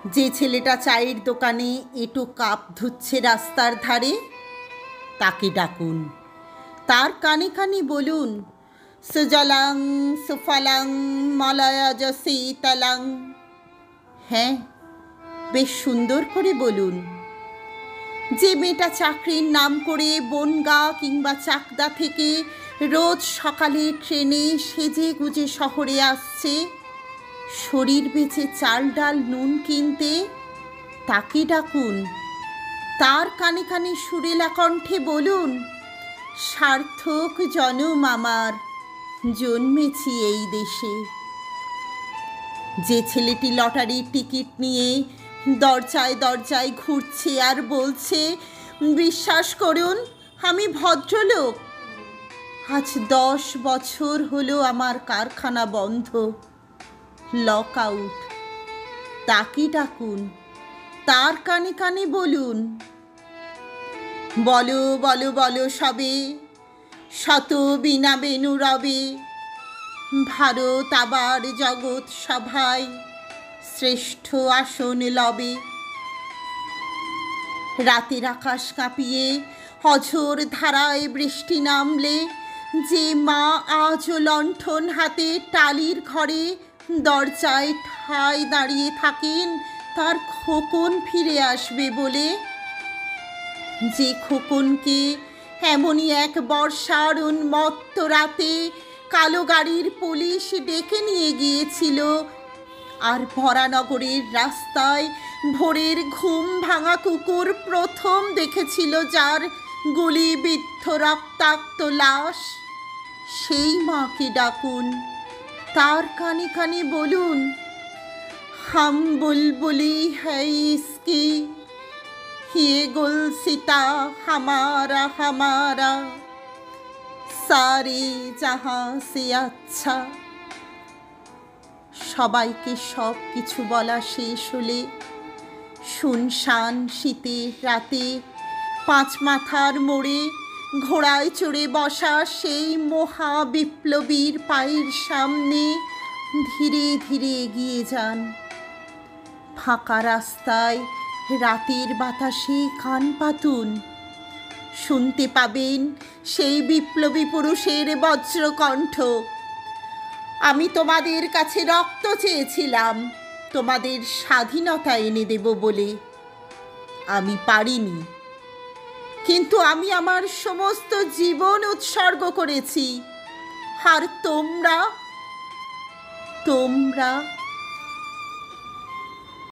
যে ছেলেটা চায়ের দোকানে এঁটো কাপ ধুচ্ছে রাস্তার ধারে, তাকে ডাকুন। তার কানে কানে বলুন, সুজলাং সুফলাং মলয়জ শীতলাং। হ্যাঁ, বেশ সুন্দর করে বলুন। যে মেয়েটা চাকরির নাম করে বনগাঁ কিংবা চাকদা থেকে রোজ সকালে ট্রেনে সেজে গুজে শহরে আসছে শরীর বেচে চাল ডাল নুন কিনতে, তাকে ডাকুন। তার কানে কানে সুরেলা কণ্ঠে বলুন, সার্থক জনম আমার, জন্মেছি এই দেশে। যে ছেলেটি লটারির টিকিট নিয়ে দরজায় দরজায় ঘুরছে আর বলছে, বিশ্বাস করুন আমি ভদ্রলোক, আজ 10 বছর হলো আমার কারখানা বন্ধ, লক আউট, তাকে ডাকুন। তার কানে কানে বলুন, বলো বলো বলো সবে, শত বিনা বেনু রবে, ভারত আবার জগৎ সভায় শ্রেষ্ঠ আসন লবে। রাতের আকাশ কাঁপিয়ে অঝোর ধারায় বৃষ্টি নামলে যে মা আজও লণ্ঠন হাতে টালির ঘরে দরজায় ঠায় দাঁড়িয়ে থাকেন তার খোকন ফিরে আসবে বলে, যে খোকনকে এমনই এক বর্ষার উন্মত্ত রাতে কালো গাড়ির পুলিশ ডেকে নিয়ে গিয়েছিল, আর ভরানগরের রাস্তায় ভোরের ঘুম ভাঙা কুকুর প্রথম দেখেছিল যার গুলিবিদ্ধ রক্তাক্ত লাশ, সেই মাকে ডাকুন। তার কানে কানে বলুন, হাম বুলবুলি হ্যায় ইসকি, ये गुलसिता हमारा हमारा, सारे जहां से अच्छा। সবাইকে সব কিছু বলা শেষ হলে শুনশান শীতের রাতে 5 মাথার মোড়ে ঘোড়ায় চড়ে বসা সেই মহা বিপ্লবীর পায়ের সামনে ধীরে ধীরে এগিয়ে যান। ফাঁকা রাস্তায় রাতের বাতাসে কান পাতুন, শুনতে পাবেন সেই বিপ্লবী পুরুষের বজ্রকণ্ঠ, আমি তোমাদের কাছে রক্ত চেয়েছিলাম তোমাদের স্বাধীনতা এনে দেব বলে, আমি পারিনি, কিন্তু আমি আমার সমস্ত জীবন উৎসর্গ করেছি, আর তোমরা